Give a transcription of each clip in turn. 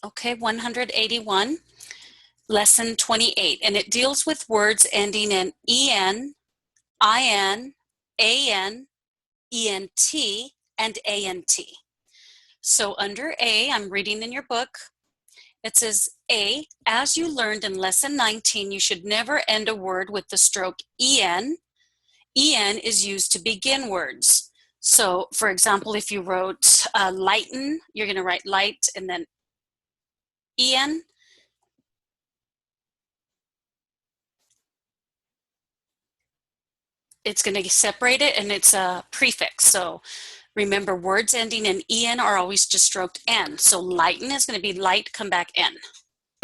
Okay, 181, lesson 28, and it deals with words ending in en, in, an, ent, and ant. So under A, I'm reading in your book, it says A, as you learned in lesson 19, you should never end a word with the stroke en. En is used to begin words. So for example, if you wrote lighten, you're going to write light and then en. It's going to separate it and it's a prefix. So remember, words ending in en are always just stroked n. So lighten is going to be light, come back n.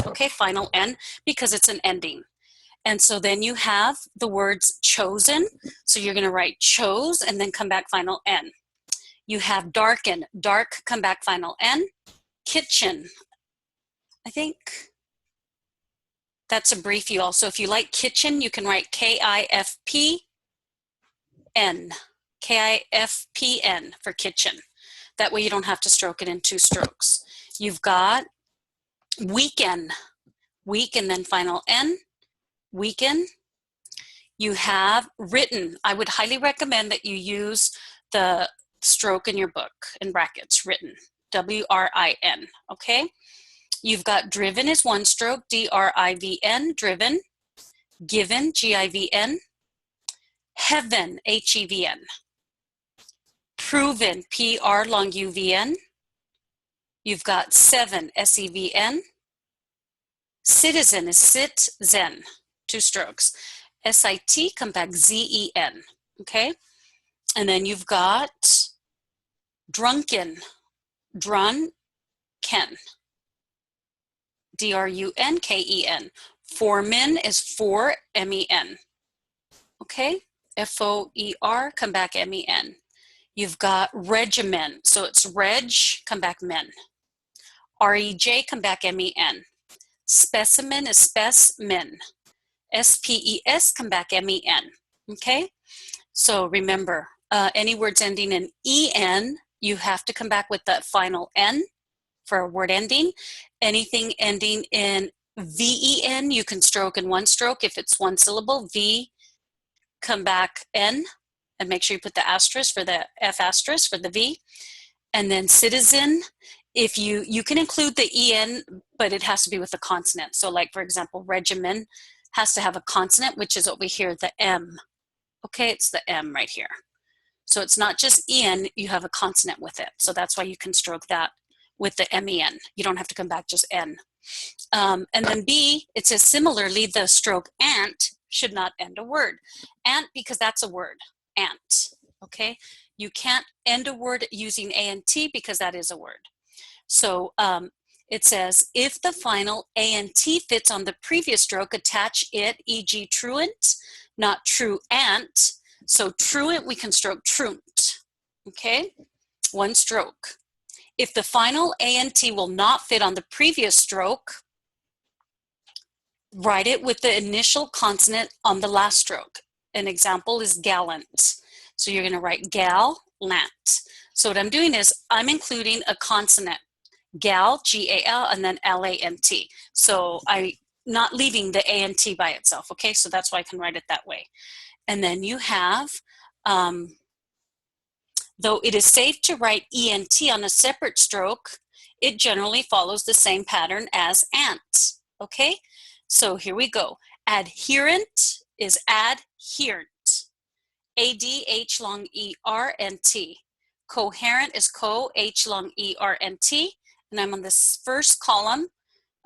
Okay, final n, because it's an ending. And so then you have the words chosen. So you're going to write chose and then come back final n. You have darken, dark, come back final n. Kitchen, I think that's a brief you also. If you like kitchen, you can write KIFPN. KIFPN for kitchen. That way you don't have to stroke it in 2 strokes. You've got weekend, week and then final N, weekend. You have written. I would highly recommend that you use the stroke in your book in brackets, written, W-R-I-N, okay? You've got driven is 1 stroke, D-R-I-V-N, driven. Given, G-I-V-N. Heaven, H-E-V-N. Proven, P-R long U-V-N. You've got seven, S-E-V-N. Citizen is sit-zen, 2 strokes. S-I-T, come back, Z-E-N, okay? And then you've got drunken, drun-ken, D-R-U-N-K-E-N. Foreman is for, M-E-N, okay? F-O-E-R, come back, M-E-N. You've got regiment, so it's reg, come back, men. R-E-J, come back, M-E-N. Specimen is specimen. S-P-E-S, come back, M-E-N, okay? So remember, any words ending in E-N, you have to come back with that final N for a word ending. Anything ending in V-E-N, you can stroke in 1 stroke. If it's 1 syllable, V, come back, N, and make sure you put the asterisk for the F asterisk for the V. And then citizen, if you can include the EN, but it has to be with a consonant. So like, for example, regimen has to have a consonant, which is over here, the M. Okay, it's the M right here. So it's not just EN, you have a consonant with it. So that's why you can stroke that with the MEN. You don't have to come back just N. And then B, it says similarly, the stroke ant should not end a word. Ant, because that's a word, ant, okay? You can't end a word using A-N-T because that is a word. So it says, if the final A-N-T fits on the previous stroke, attach it, e.g. truant, not truant. So truant, we can stroke truant, okay? 1 stroke. If the final A-N-T will not fit on the previous stroke, write it with the initial consonant on the last stroke. An example is gallant. So you're going to write gal-lant. So what I'm doing is I'm including a consonant, gal, G-A-L, and then L-A-N-T. So I'm not leaving the A-N-T by itself, okay? So that's why I can write it that way. And then you have, though it is safe to write E-N-T on a separate stroke, it generally follows the same pattern as ant, okay? So here we go. Adherent is adherent. A-D-H long E-R-N-T. Coherent is co-H long E-R-N-T. And I'm on this first column.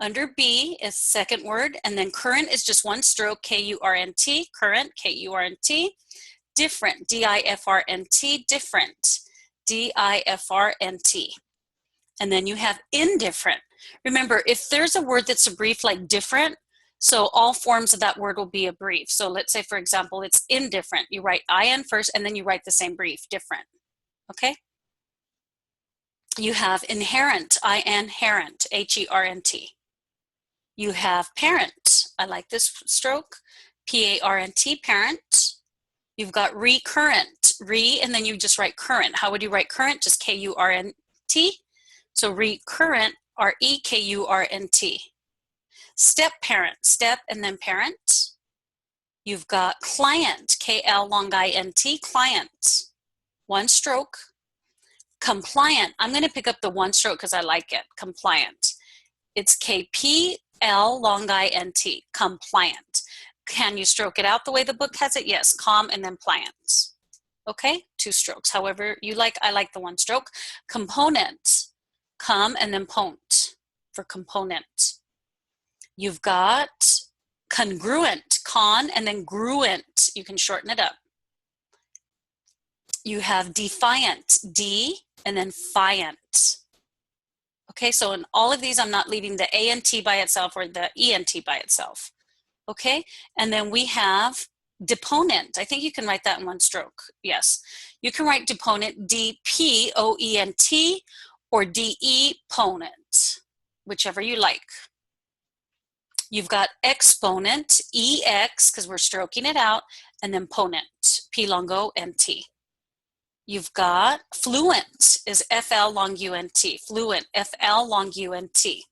Under B is second word. And then current is just 1 stroke, K-U-R-N-T. Current, K-U-R-N-T. Different, D-I-F-R-N-T. Different, D-I-F-R-N-T. And then you have indifferent. Remember, if there's a word that's a brief like different, so all forms of that word will be a brief. So let's say, for example, it's indifferent. You write IN first, and then you write the same brief, different, okay? You have inherent, I-N-herent, H-E-R-N-T. You have parent. I like this stroke, P-A-R-N-T, parent. You've got recurrent, and then you just write current. How would you write current? Just K-U-R-N-T. So recurrent, R-E-K-U-R-N-T. Step parent, step and then parent. You've got client, K-L long I-N-T, client. One stroke. Compliant, I'm going to pick up the one stroke because I like it, compliant. It's K-P-L long I-N-T, compliant. Can you stroke it out the way the book has it? Yes, calm and then pliant. Okay, two strokes. However you like, I like the one stroke. Component, come and then pont for component. You've got congruent, con and then gruent. You can shorten it up. You have defiant, D and then fiant. Okay, so in all of these, I'm not leaving the A-N-T by itself or the E-N-T by itself. Okay, and then we have deponent. I think you can write that in one stroke. Yes, you can write deponent, D-P-O-E-N-T or D-E-ponent, whichever you like. You've got exponent, E-X, because we're stroking it out, and then ponent, P long O-N-T. You've got fluent is F-L long U-N-T, fluent, F-L long U-N-T.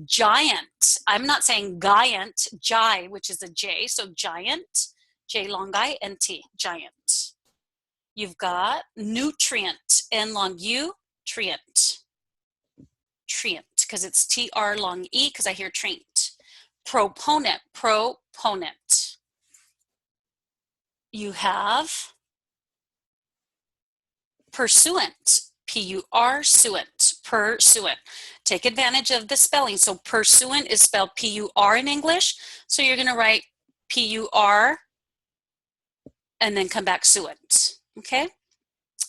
Giant, I'm not saying giant, J, which is a J, so giant, J long I-N-T, giant. You've got nutrient, N long U, trient, trient, because it's T-R long E, because I hear trient. Proponent, proponent. You have pursuant, P-U-R-suant, pursuant. Take advantage of the spelling. So pursuant is spelled P-U-R in English. So you're going to write P-U-R and then come back suant. Okay.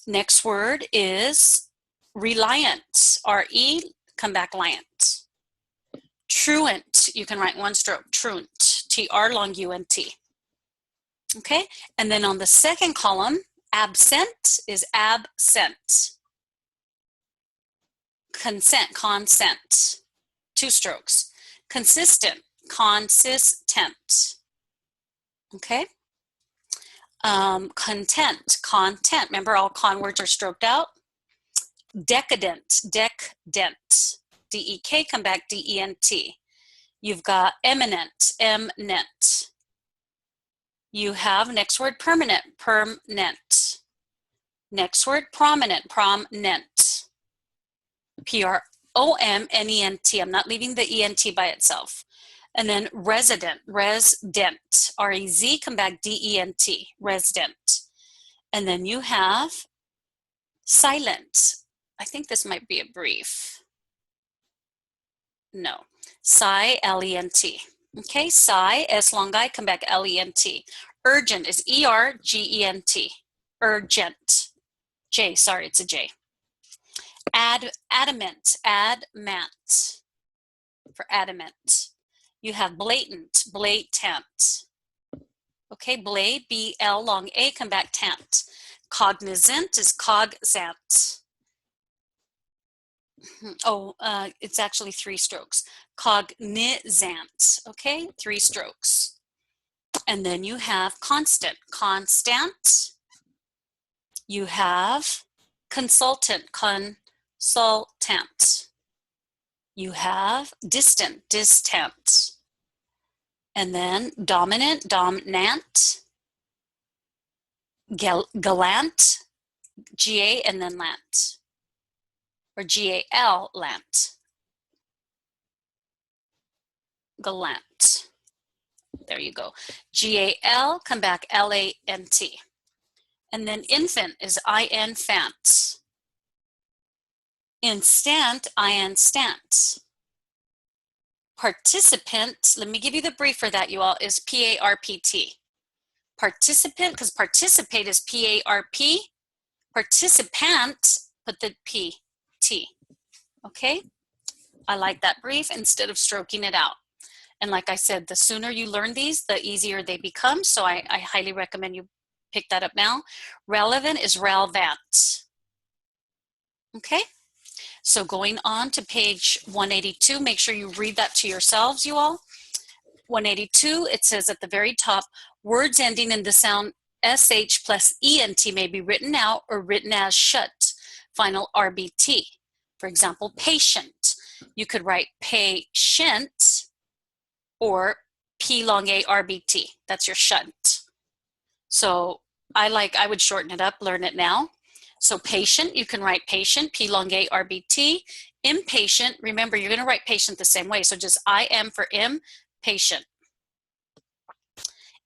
Next word is reliant, R-E, come back liant. Truant, you can write one stroke, truant, T-R long U-N-T. Okay. And then on the second column, absent is absent. Consent, consent, two strokes. Consistent, consistent. Okay. Content, content. Remember, all con words are stroked out. Decadent, decadent. D-E-K, come back D-E-N-T. You've got eminent, eminent. You have next word permanent, permanent. Next word prominent, prominent. P-R-O-M-N-E-N-T. I'm not leaving the E-N-T by itself. And then resident, resident, R-E-Z, come back D-E-N-T, resident. And then you have silent. I think this might be a brief. No, psi, L-E-N-T. Okay, psi, S long I, come back L-E-N-T. Urgent is E-R-G-E-N-T, urgent. J, sorry, it's a J. Adamant, adamant, for adamant. You have blatant, blatant. Okay, blade, B-L long A, come back tant. Cognizant is cognizant. Oh, it's actually three strokes. Cognizant, okay, three strokes. And then you have constant, constant. You have consultant, consultant. You have distant, distant. And then dominant, dominant. Gallant, G-A and then lant. Or G-A-L, lant. Gallant. There you go. G-A-L, come back L-A-N-T. And then infant is I-N-fant. Instant, I-N-stant. Participant, let me give you the brief for that, you all, is P-A-R-P-T. Participant, because participate is P-A-R-P. Participant, put the P-T. Okay? I like that brief instead of stroking it out. And like I said, the sooner you learn these, the easier they become. So I highly recommend you pick that up now. Relevant is relevant. Okay? So going on to page 182, make sure you read that to yourselves, you all. 182, it says at the very top, words ending in the sound SH plus ENT may be written out or written as shut, final RBT. For example, patient, You could write patient or P long A RBT. That's your shunt. So I would shorten it up, learn it now. So patient, you can write patient, P long A RBT. Impatient, remember you're going to write patient the same way. So just IM for impatient.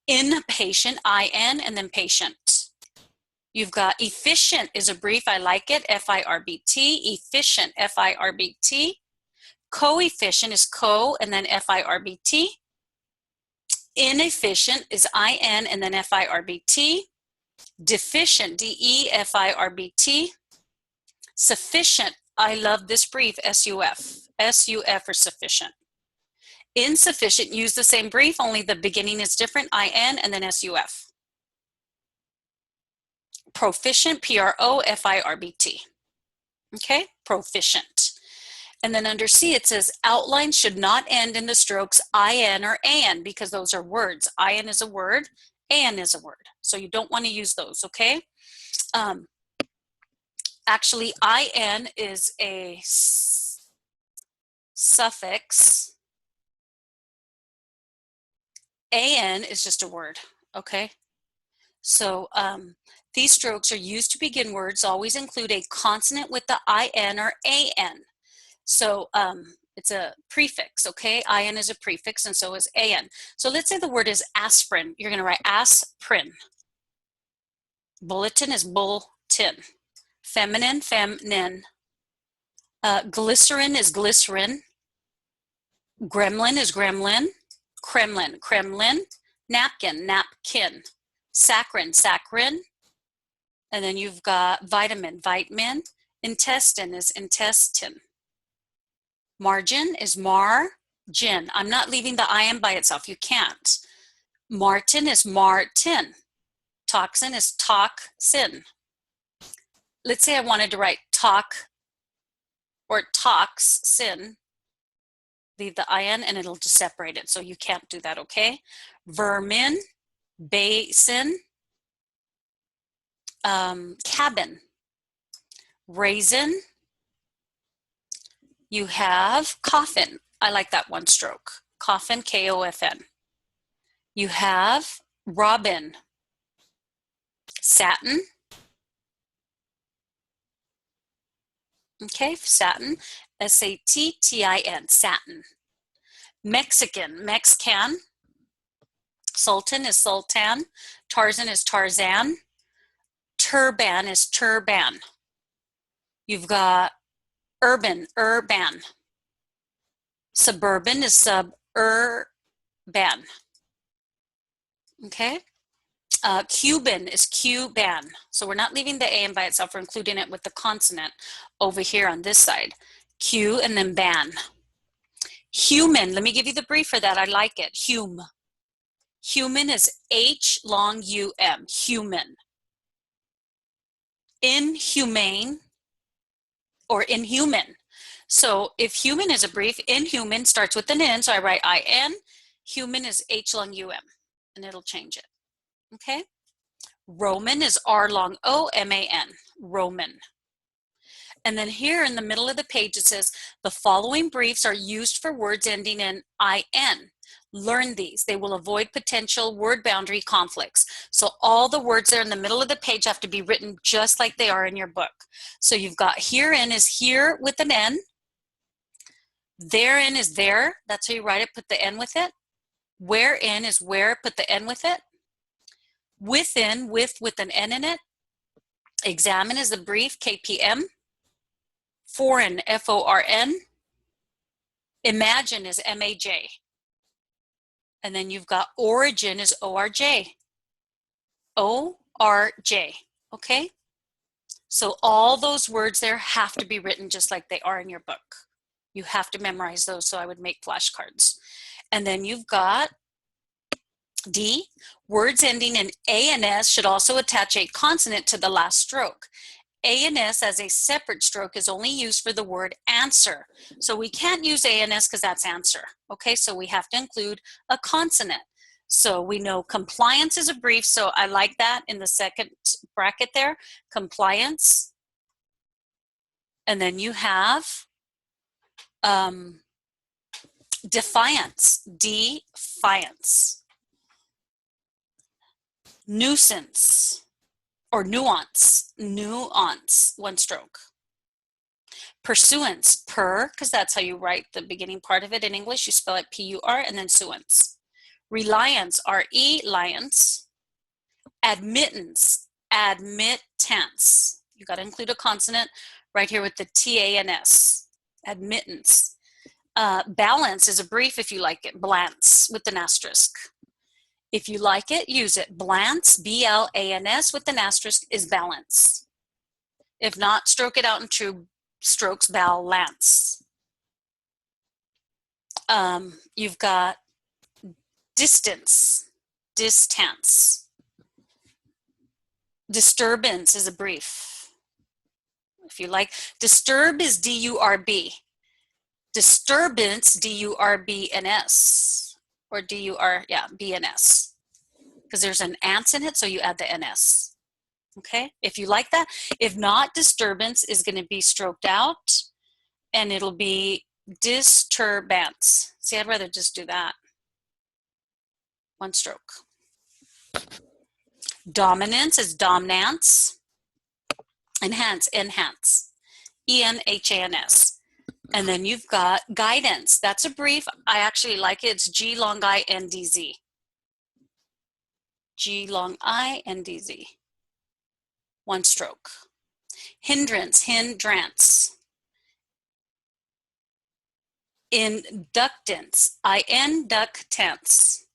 Inpatient, IN, and then patient. You've got efficient is a brief, I like it, FIRBT. Efficient, FIRBT. Coefficient is co and then FIRBT. Inefficient is IN and then FIRBT. Deficient, DEFIRBT. Sufficient, I love this brief, SUF. SUF for sufficient. Insufficient, use the same brief, only the beginning is different, IN and then SUF. Proficient, PROFIRBT. Okay, proficient. And then under C it says outline should not end in the strokes IN or AN because those are words. IN is a word, AN is a word. So you don't want to use those, okay? Actually, IN is a suffix. AN is just a word, okay? So these strokes are used to begin words, always include a consonant with the IN or AN. So it's a prefix, okay? IN is a prefix and so is AN. So let's say the word is aspirin. You're gonna write aspirin. Bulletin is bulletin. Feminine, femnin. Glycerin is glycerin. Gremlin is gremlin. Kremlin, Kremlin. Napkin, napkin. Saccharin, saccharin. And then you've got vitamin, vitamin. Intestine is intestine. Margin is margin. I'm not leaving the IN by itself. You can't. Martin is martin. Toxin is toxin. Let's say I wanted to write talk or toxin. Leave the IN and it'll just separate it. So you can't do that, okay? Vermin, basin, cabin. Raisin. You have coffin. I like that one stroke. Coffin, KOFN. You have robin. Satin. Okay, satin. SATTIN, satin. Mexican, Mexican. Sultan is sultan. Tarzan is Tarzan. Turban is turban. You've got urban, urban. Suburban is suburban. Okay. Cuban is Cuban. So we're not leaving the AN by itself, we're including it with the consonant over here on this side. Q and then ban. Human, let me give you the brief for that. I like it. Human is H long UM, human. Inhumane or inhuman. So if human is a brief, inhuman starts with an N, so I write IN. Human is H long UM, and it'll change it. Okay? Roman is R long O MAN, Roman. And then here in the middle of the page it says, the following briefs are used for words ending in IN. Learn these. They will avoid potential word boundary conflicts. So all the words there in the middle of the page have to be written just like they are in your book. So you've got herein is here with an N. Therein is there. That's how you write it. Put the N with it. Wherein is where. Put the N with it. Within, with an N in it. Examine is the brief, KPM. Foreign, FORN. Imagine is MAJ. And then you've got origin is ORJ. ORJ, okay? So all those words there have to be written just like they are in your book. You have to memorize those, so I would make flashcards. And then you've got D, words ending in A and S should also attach a consonant to the last stroke. A and S as a separate stroke is only used for the word answer. So we can't use A and S because that's answer. Okay, so we have to include a consonant. So we know compliance is a brief, so I like that in the second bracket there, compliance. And then you have Defiance, defiance. Nuisance, or nuance, nuance, one stroke. Pursuance, per, because that's how you write the beginning part of it in English. You spell it P-U-R and then suance. Reliance, R-E, liance. Admittance, admittance. You got to include a consonant right here with the T-A-N-S. Admittance. Balance is a brief if you like it. Blance with an asterisk. If you like it, use it. Blance, B-L-A-N-S with an asterisk is balance. If not, stroke it out in two strokes, balance. You've got distance, distance. Disturbance is a brief. If you like, disturb is D-U-R-B. Disturbance, D-U-R-B-N-S. Or D-U-R, yeah, B-N-S. Because there's an ance in it, so you add the N-S. Okay, if you like that. If not, disturbance is going to be stroked out, and it'll be disturbance. See, I'd rather just do that. One stroke. Dominance is dominance. Enhance, enhance. E-N-H-A-N-S. And then you've got guidance. That's a brief. I actually like it. It's G long I-N-D-Z. G long I-N-D-Z. One stroke. Hindrance, hindrance. Inductance, I-N-ductance.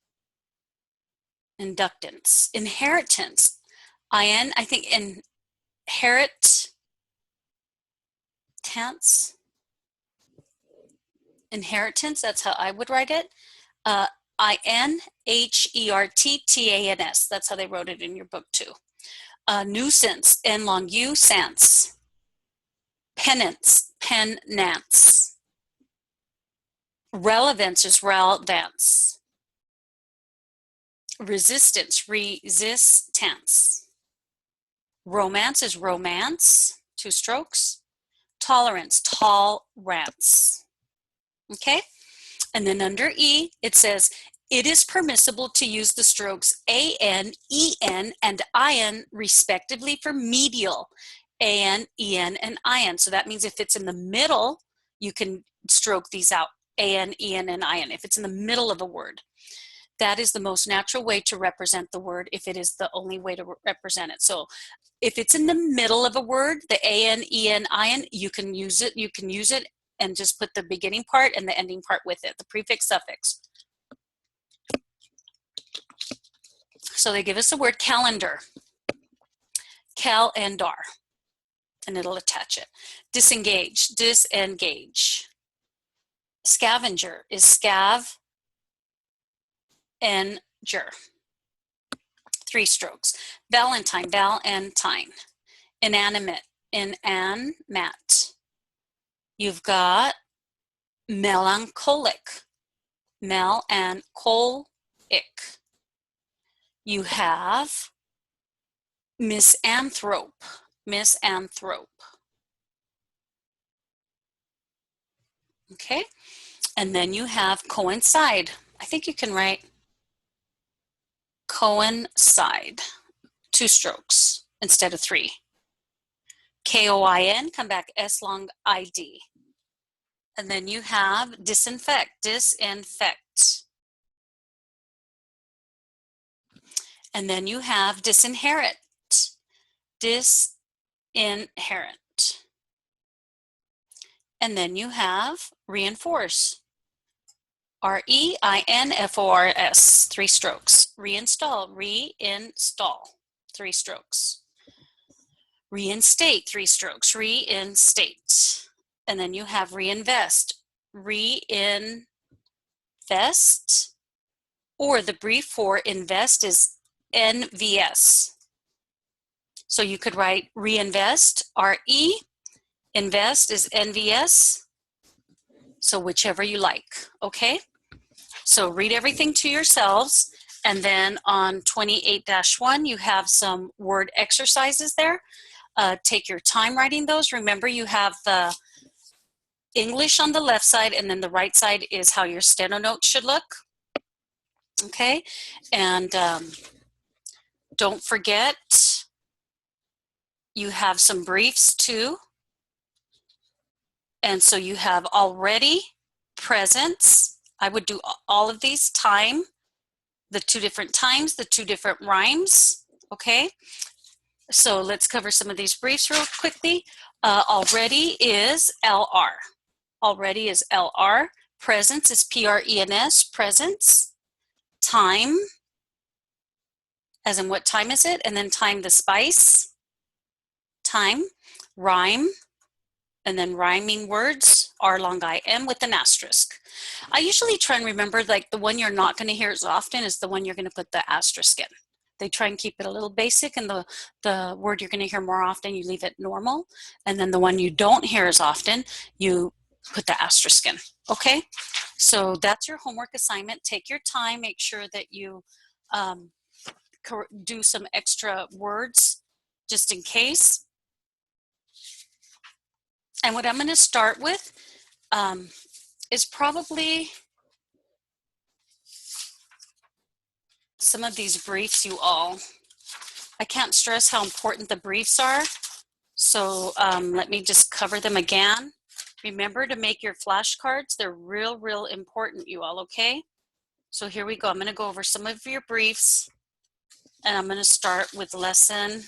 Inductance. Inheritance, I-N, I think inheritance. Inheritance, that's how I would write it. I-N-H-E-R-T-T-A-N-S. That's how they wrote it in your book too. Nuisance, N long U, sense. Penance, penance. Relevance is relevance. Resistance, resistance. Romance is romance, two strokes. Tolerance, tolerance. Okay? And then under E, it says, it is permissible to use the strokes A-N, E-N, and I-N respectively for medial. A-N, E-N, and I-N. So that means if it's in the middle, you can stroke these out. A-N, E-N, and I-N. If it's in the middle of a word. That is the most natural way to represent the word if it is the only way to represent it. So if it's in the middle of a word, the A-N, E-N, I-N, you can use it. You can use it and just put the beginning part and the ending part with it, the prefix, suffix. So they give us the word calendar. Calendar. And it'll attach it. Disengage, disengage. Scavenger is scav, and ger. Three strokes. Valentine, valentine. Inanimate, inanimate. You've got melancholic, melancholic. You have misanthrope, misanthrope. Okay, and then you have coincide. I think you can write coincide, two strokes instead of three. K-O-I-N, come back S long I-D. And then you have disinfect, disinfect. And then you have disinherit, disinherit. And then you have reinforce, R-E-I-N-F-O-R-S, three strokes. Reinstall, reinstall, three strokes. Reinstate, three strokes, reinstate. And then you have reinvest, reinvest, or the brief for invest is NVS. So you could write reinvest, R-E, invest is NVS, so whichever you like, okay? So read everything to yourselves, and then on 28-1, you have some word exercises there. Take your time writing those. Remember, you have the English on the left side, and then the right side is how your steno notes should look. Okay, and don't forget, you have some briefs too. And so you have already, presents. I would do all of these, time, the 2 different times, the 2 different rhymes. Okay, so let's cover some of these briefs real quickly. Already is LR. Already is LR. Presence is PRENS, presence. Time, as in what time is it? And then time, the spice. Time. Rhyme, and then rhyming words, R long IM with an asterisk. I usually try and remember, like, the one you're not going to hear as often is the one you're going to put the asterisk in. They try and keep it a little basic, and the word you're going to hear more often, you leave it normal. And then the one you don't hear as often, you put the asterisk in. Okay, so that's your homework assignment. Take your time, make sure that you do some extra words just in case. And what I'm going to start with is probably some of these briefs you all. I can't stress how important the briefs are. So let me just cover them again. Remember to make your flashcards. They're real, real important, you all, okay? So here we go. I'm going to go over some of your briefs, and I'm going to start with lesson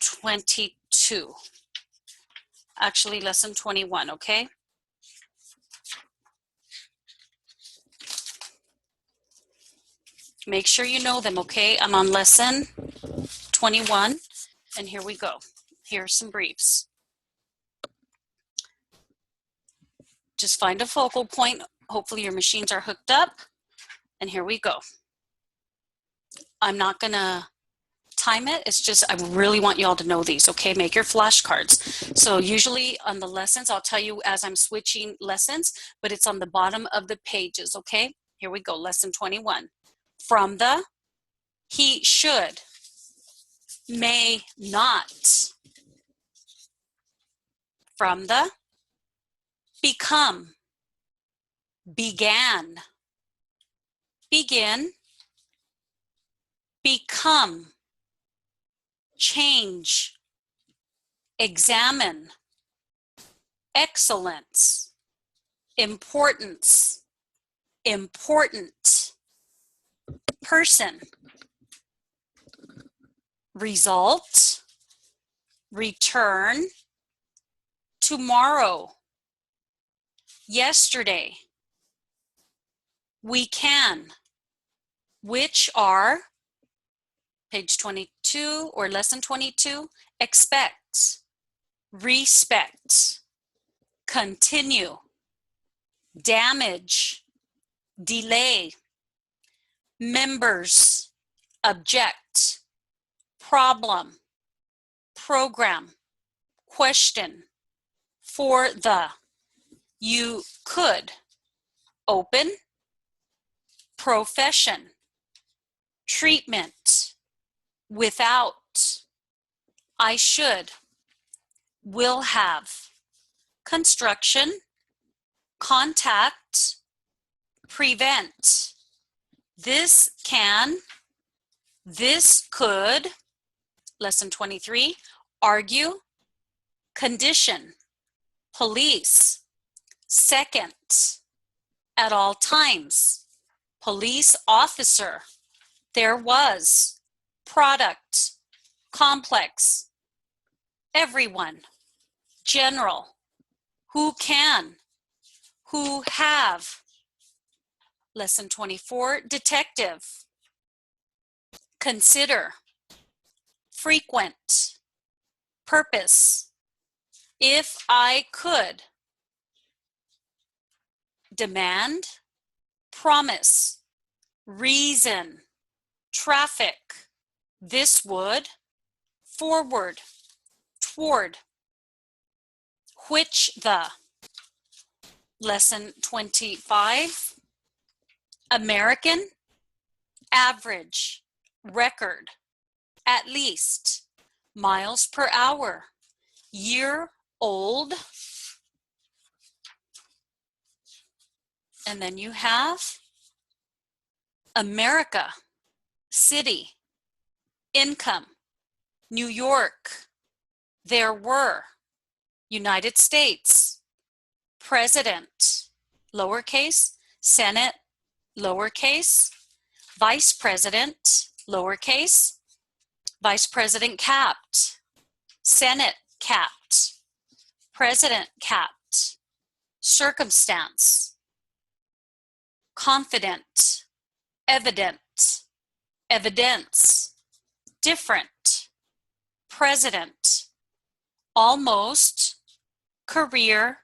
22. Actually, lesson 21, okay? Make sure you know them, okay? I'm on lesson 21, and here we go. Here are some briefs. Just find a focal point. Hopefully your machines are hooked up, and here we go. I'm not gonna time it. It's just, I really want you all to know these, okay? Make your flashcards. So usually on the lessons, I'll tell you as I'm switching lessons, but it's on the bottom of the pages, okay? Here we go, lesson 21. From the, he should, may not. From the, become, began, begin, become, change, examine, excellence, importance, important, person, result, return, tomorrow, yesterday, we can, which are, page 22 or lesson 22, expect, respect, continue, damage, delay, members, object, problem, program, question, for the, you could, open, profession, treatment, without, I should, will have, construction, contact, prevent, this can, this could, lesson 23, argue, condition, police, second, at all times, police officer, there was, product, complex, everyone, general, who can, who have, lesson 24, detective, consider, frequent, purpose, if I could, demand, promise, reason, traffic, this would, forward, toward, which the, lesson 25, American, average, record, at least, miles per hour, year old, and then you have America, city, income, New York, there were, United States, president, lowercase, Senate, lowercase, vice president, lowercase, vice president capped, Senate capped, president capped, circumstance, confident, evident, evidence, different, president, almost, career,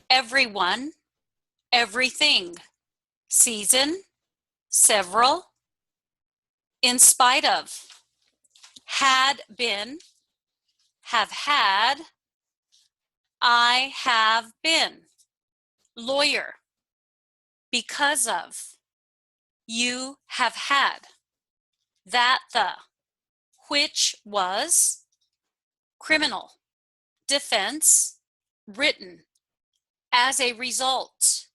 everyone, everything, season, several, in spite of, had been, have had, I have been, lawyer, because of, you have had, that the, which was, criminal, defense, written, as a result,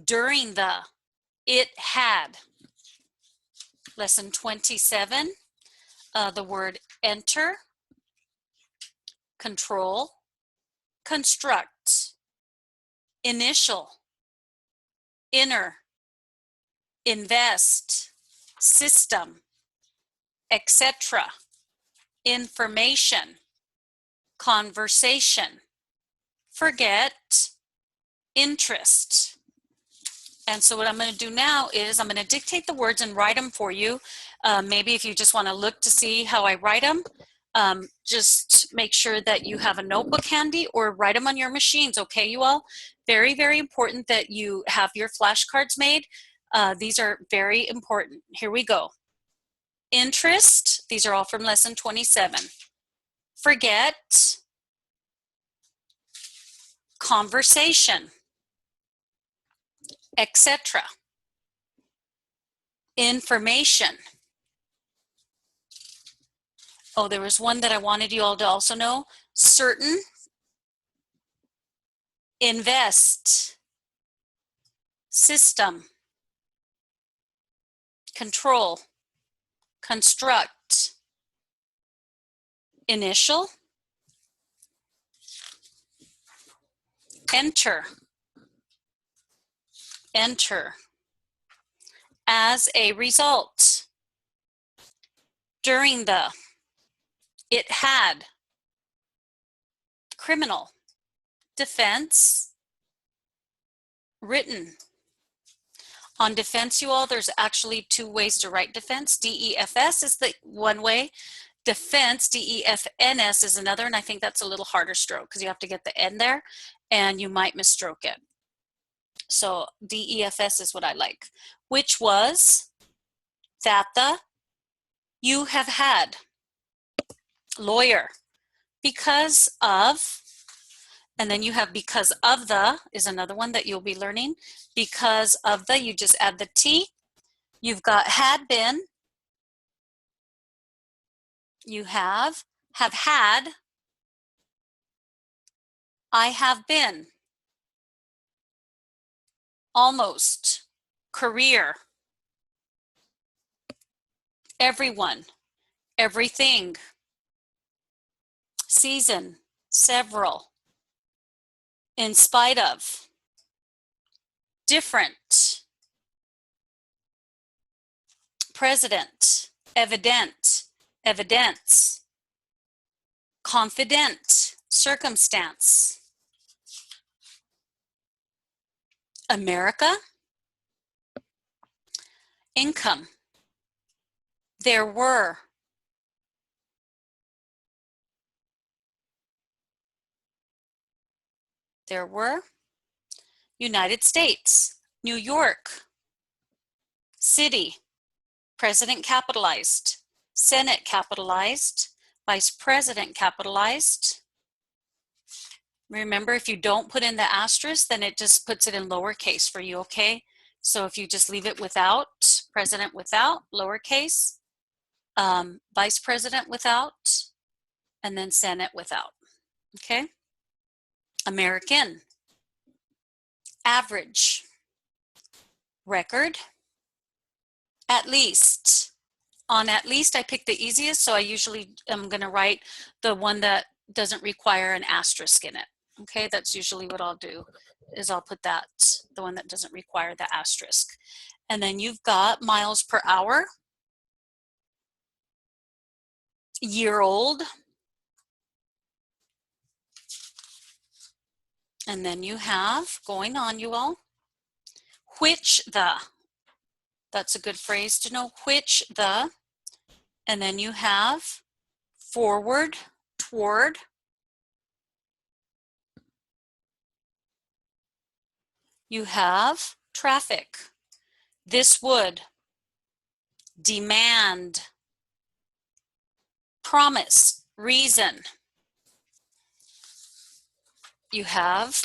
during the, it had. Lesson 27, the word enter, control, construct, initial, inner, invest, system, etc., information, conversation, forget, interest. And so what I'm going to do now is I'm going to dictate the words and write them for you. Maybe if you just want to look to see how I write them, just make sure that you have a notebook handy or write them on your machines, okay, you all? Very, very important that you have your flashcards made. These are very important. Here we go. Interest, these are all from lesson 27. Forget, conversation, etc. Information. Oh, there was one that I wanted you all to also know. Certain, invest, system, control, construct, initial, enter, enter, as a result, during the, it had, criminal, defense, written. On defense, you all, there's actually two ways to write defense. D-E-F-S is the one way. Defense, D-E-F-N-S is another, and I think that's a little harder stroke because you have to get the N there, and you might misstroke it. So D-E-F-S is what I like. Which was, that the, you have had, lawyer, because of, and then you have because of the is another one that you'll be learning. Because of the, you just add the T. You've got had been. You have had. I have been. Almost. Career. Everyone. Everything. Season. Several. In spite of, different, president, evident, evidence, confident, circumstance, America, income, there were, United States, New York, city, president capitalized, Senate capitalized, vice president capitalized. Remember, if you don't put in the asterisk, then it just puts it in lowercase for you, okay? So if you just leave it without, president without, lowercase, vice president without, and then Senate without, okay? American, average, record, at least. On at least, I picked the easiest, so I usually am going to write the one that doesn't require an asterisk in it. Okay, that's usually what I'll do, is I'll put that, the one that doesn't require the asterisk. And then you've got miles per hour, year old, and then you have, going on you all, which the, that's a good phrase to know, which the, and then you have forward, toward, you have traffic, this would, demand, promise, reason. You have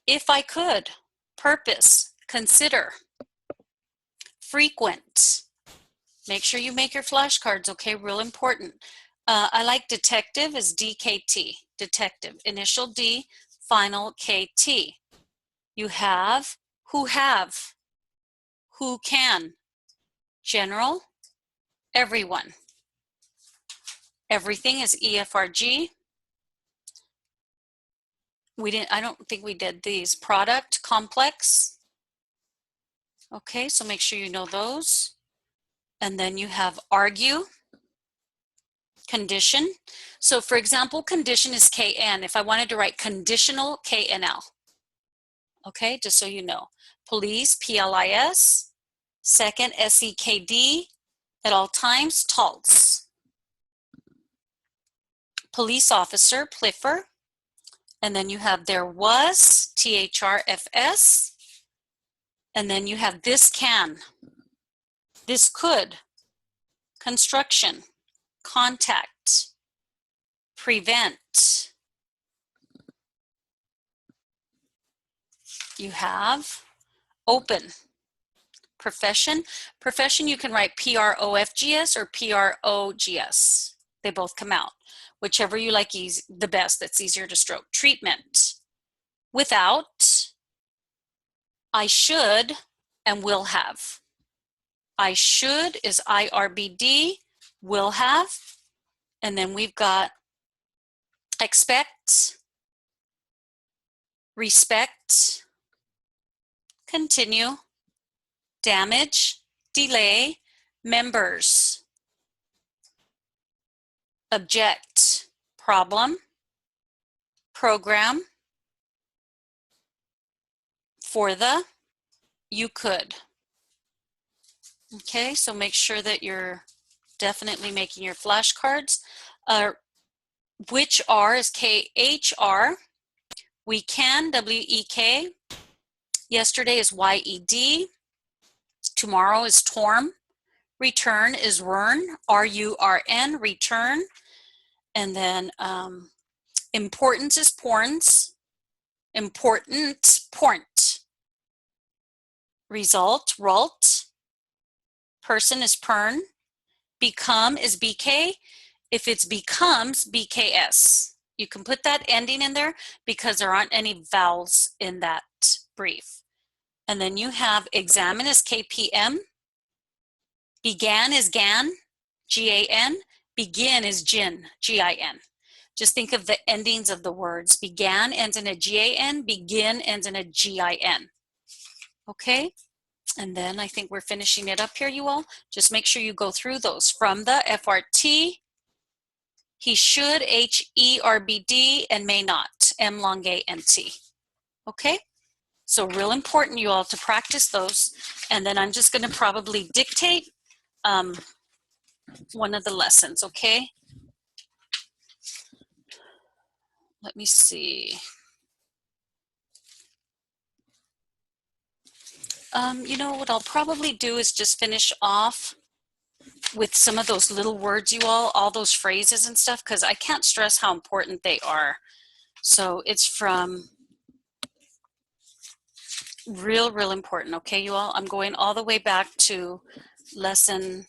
if I could, purpose, consider, frequent. Make sure you make your flashcards, okay? Real important. I like detective as DKT, detective. Initial D, final KT. You have, who can, general, everyone. Everything is EFRG. I don't think we did these. Product, complex. Okay, so make sure you know those. And then you have argue, condition. So for example, condition is KN. If I wanted to write conditional, KNL. Okay, just so you know. Police, PLIS. Second, SEKD. At all times, TALS. Police officer, PLIFR. And then you have there was, THRFS. And then you have this can, this could, construction, contact, prevent. You have open, profession. Profession, you can write PROFGS or PROGS. They both come out. Whichever you like the best, that's easier to stroke. Treatment, without, I should, and will have. I should is IRBD, will have. And then we've got expect, respect, continue, damage, delay, members, object, problem, program, for the, you could. Okay, so make sure that you're definitely making your flashcards. Which are is KHR. We can, WEK. Yesterday is YED. Tomorrow is TORM. Return is RURN, RURN, return. And then importance is PORNS. Important, PORNT. Result, RULT. Person is PERN. Become is BK. If it's becomes, BKS. You can put that ending in there because there aren't any vowels in that brief. And then you have examine is KPM. Began is GAN, GAN. Begin is GIN, GIN. Just think of the endings of the words. Began ends in a GAN, begin ends in a GIN. Okay? And then I think we're finishing it up here, you all. Just make sure you go through those. From the FRT, he should, HERBD, and may not, M long A NT. Okay? So real important, you all, to practice those. And then I'm just going to probably dictate one of the lessons, okay? Let me see. You know, what I'll probably do is just finish off with some of those little words, you all those phrases and stuff, because I can't stress how important they are. So it's from real important, okay, you all? I'm going all the way back to lesson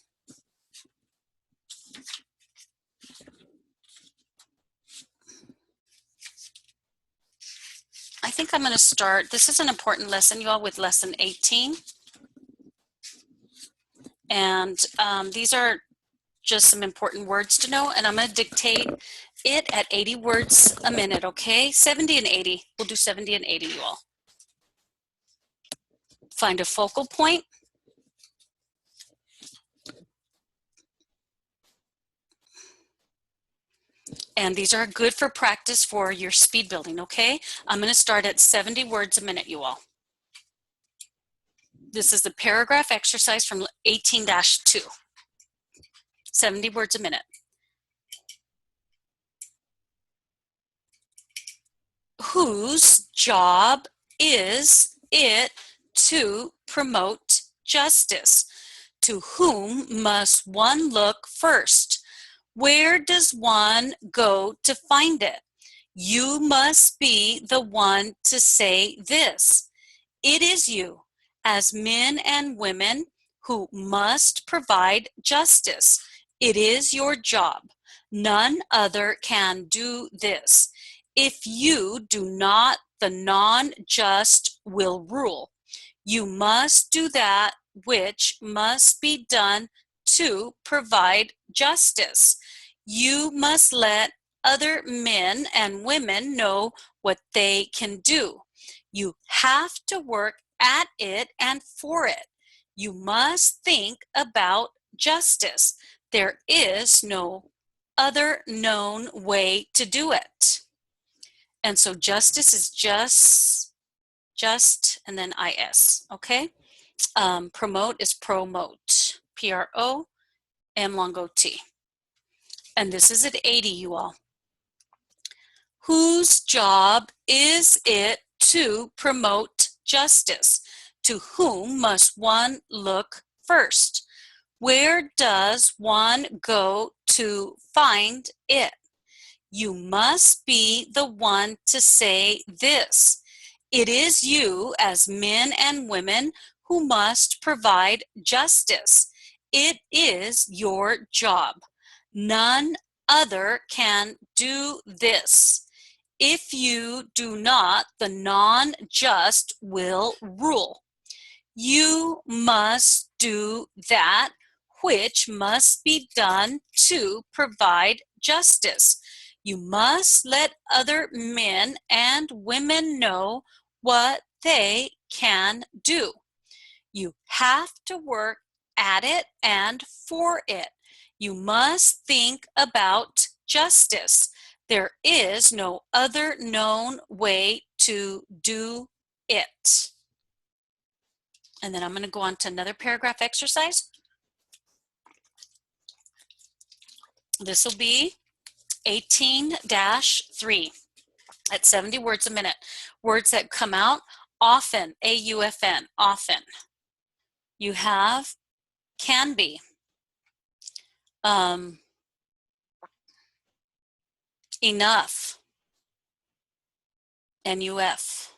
I think I'm going to start, this is an important lesson, you all, with lesson 18. And these are just some important words to know, and I'm going to dictate it at 80 words a minute, okay? 70 and 80. We'll do 70 and 80, you all. Find a focal point. And these are good for practice for your speed building, okay? I'm going to start at 70 words a minute, you all. This is the paragraph exercise from 18-2. 70 words a minute. Whose job is it to promote justice? To whom must one look first? Where does one go to find it? You must be the one to say this. It is you, as men and women, who must provide justice. It is your job. None other can do this. If you do not, the non-just will rule. You must do that which must be done to provide justice. You must let other men and women know what they can do. You have to work at it and for it. You must think about justice. There is no other known way to do it. And so justice is just, and then is, okay? Promote is promote, P-R-O-M long O-T. And this is at 80, you all. Whose job is it to promote justice? To whom must one look first? Where does one go to find it? You must be the one to say this. It is you, as men and women, who must provide justice. It is your job. None other can do this. If you do not, the non-just will rule. You must do that which must be done to provide justice. You must let other men and women know what they can do. You have to work at it and for it. You must think about justice. There is no other known way to do it. And then I'm going to go on to another paragraph exercise. This will be 18-3 at 70 words a minute. Words that come out often, A-U-F-N, often. You have can be. Enough, N-U-F.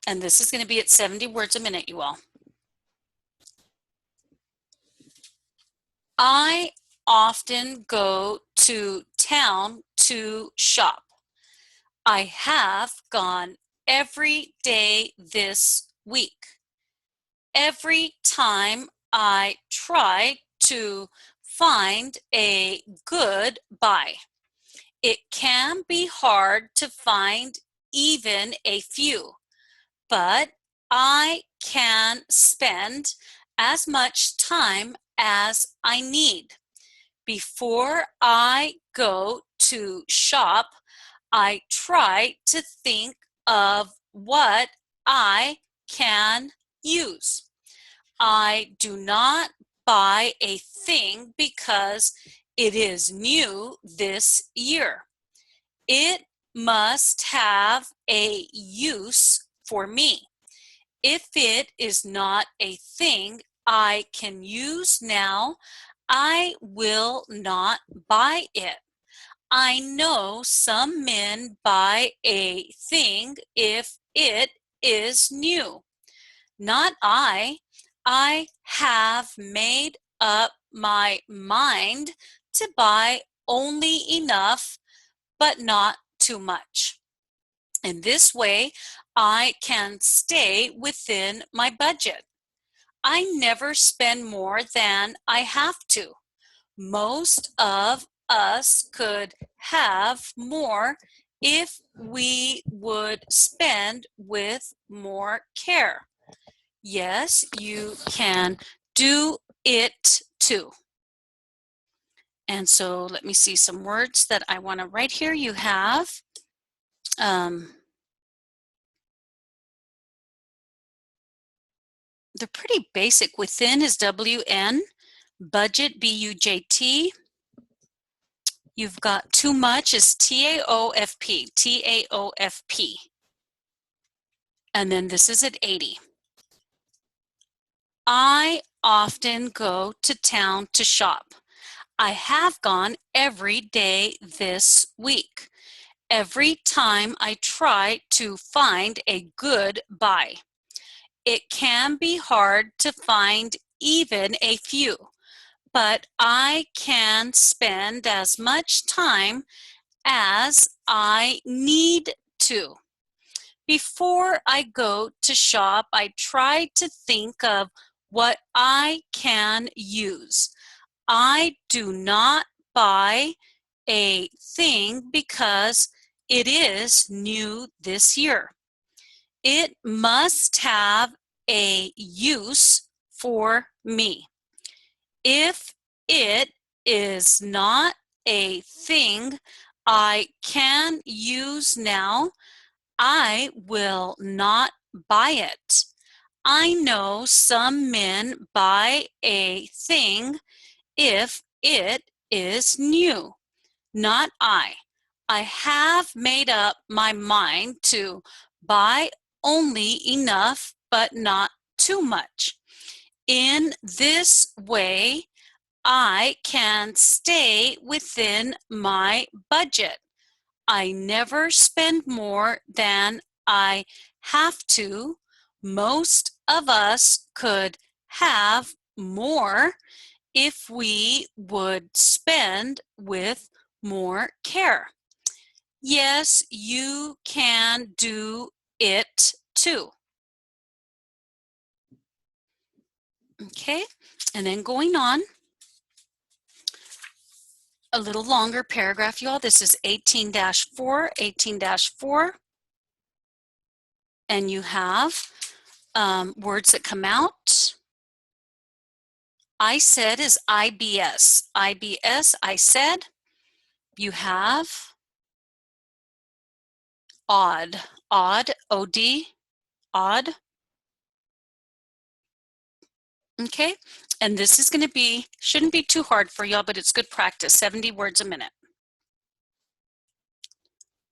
And this is going to be at 70 words a minute, you all. I often go to town to shop. I have gone every day this week. Every time I try to find a good buy. It can be hard to find even a few, but I can spend as much time as I need. Before I go to shop, I try to think of what I can use. I do not buy a thing because it is new this year. It must have a use for me. If it is not a thing I can use now, I will not buy it. I know some men buy a thing if it is new. Not I. I have made up my mind to buy only enough, but not too much. And this way, I can stay within my budget. I never spend more than I have to. Most of us could have more if we would spend with more care. Yes, you can do it too. And so let me see some words that I want to write here. You have they're pretty basic. Within is WN, budget, BUJT. You've got too much is TAOFP, TAOFP. And then this is at 80. I often go to town to shop. I have gone every day this week. Every time I try to find a good buy. It can be hard to find even a few, but I can spend as much time as I need to. Before I go to shop, I try to think of what I can use. I do not buy a thing because it is new this year. It must have a use for me. If it is not a thing I can use now, I will not buy it. I know some men buy a thing if it is new. Not I. I have made up my mind to buy only enough, but not too much. In this way, I can stay within my budget. I never spend more than I have to. Most of us could have more if we would spend with more care. Yes, you can do it too. Okay, and then going on, a little longer paragraph, y'all. This is 18-4, 18-4. And you have words that come out. I said is IBS. IBS, I said. You have odd. Odd, OD, odd. Okay, and this is going to be, shouldn't be too hard for y'all, but it's good practice, 70 words a minute.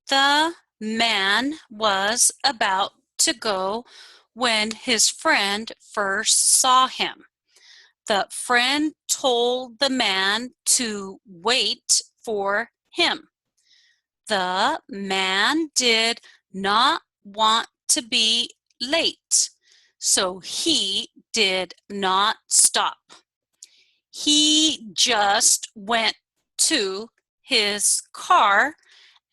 The man was about to go when his friend first saw him. The friend told the man to wait for him. The man did not want to be late, so he did not stop. He just went to his car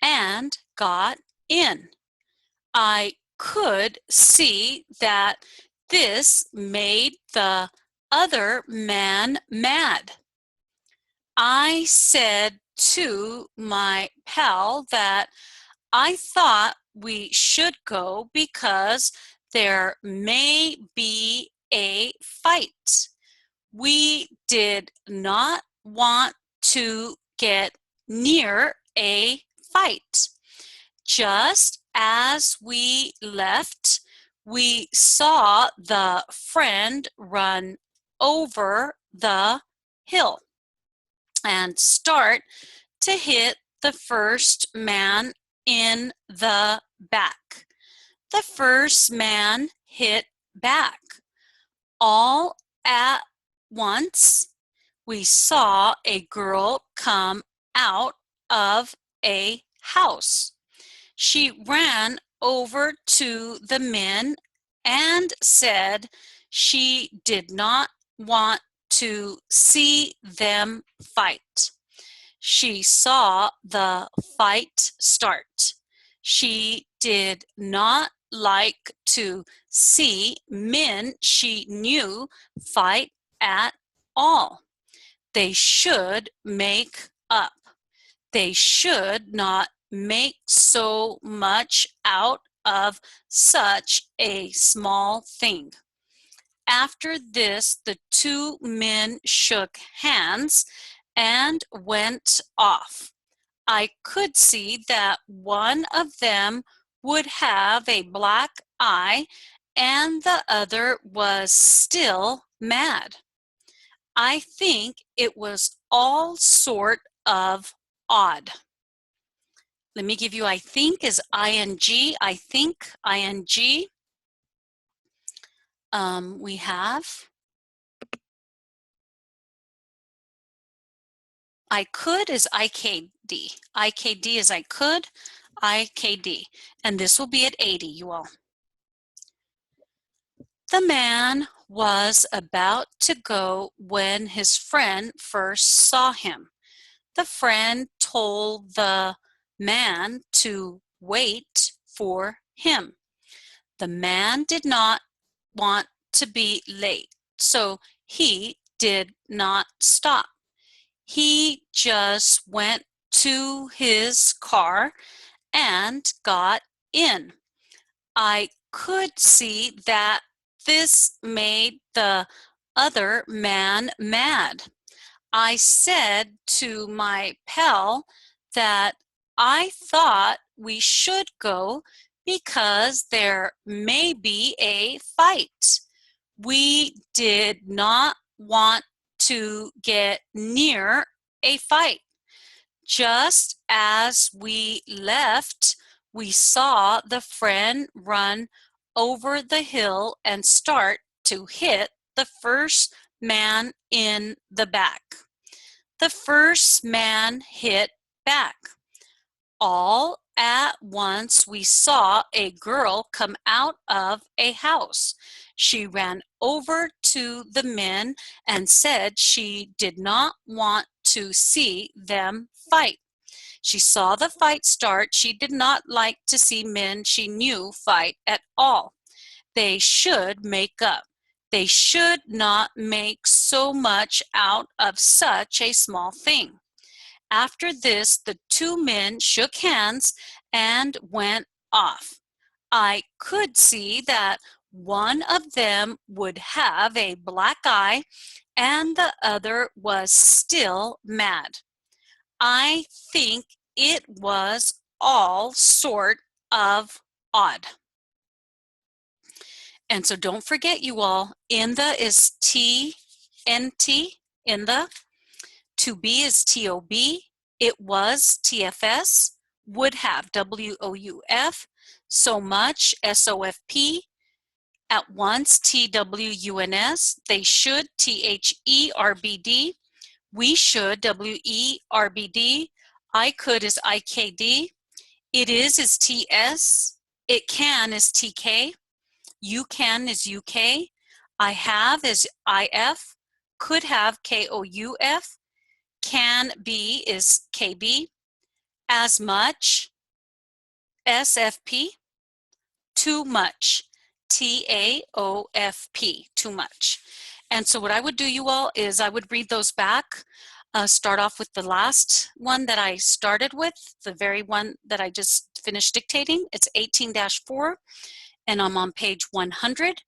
and got in. I could see that this made the other man mad. I said to my pal that I thought we should go because there may be a fight. We did not want to get near a fight. Just as we left, we saw the friend run over the hill and start to hit the first man in the back. The first man hit back. All at once, we saw a girl come out of a house. She ran over to the men and said she did not want to see them fight. She saw the fight start. She did not like to see men she knew fight at all. They should make up. They should not make so much out of such a small thing. After this, the two men shook hands and went off. I could see that one of them would have a black eye and the other was still mad. I think it was all sort of odd. Let me give you I think is ing. I think ing. We have I could is IKD. IKD is I could, IKD. And this will be at 80, you all. The man was about to go when his friend first saw him. The friend told the man to wait for him. The man did not want to be late, so he did not stop. He just went to his car and got in. I could see that this made the other man mad. I said to my pal that I thought we should go because there may be a fight. We did not want to get near a fight. Just as we left, we saw the friend run over the hill and start to hit the first man in the back. The first man hit back. All at once, we saw a girl come out of a house. She ran over to the men and said she did not want to see them fight. She saw the fight start. She did not like to see men she knew fight at all. They should make up. They should not make so much out of such a small thing. After this, the two men shook hands and went off. I could see that one of them would have a black eye and the other was still mad. I think it was all sort of odd. And so don't forget, you all, in the is TNT, in the. To be is TOB. It was TFS. Would have, WOUF. So much, SOFP. At once, TWUNS. They should, THERBD. We should, WERBD. I could is IKD. It is TS. It can is TK. You can is UK. I have is IF. Could have KOUF. Can be is KB. As much, SFP. Too much, TAOFP, too much. And so what I would do, you all, is I would read those back. Start off with the last one that I started with, the very one that I just finished dictating. It's 18-4, and I'm on page 100.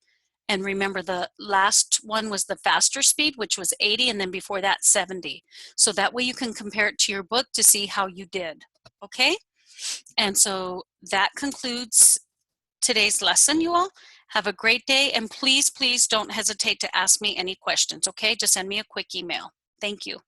And remember, the last one was the faster speed, which was 80, and then before that, 70. So that way you can compare it to your book to see how you did, okay? And so that concludes today's lesson, you all. Have a great day, and please, please don't hesitate to ask me any questions, okay? Just send me a quick email. Thank you.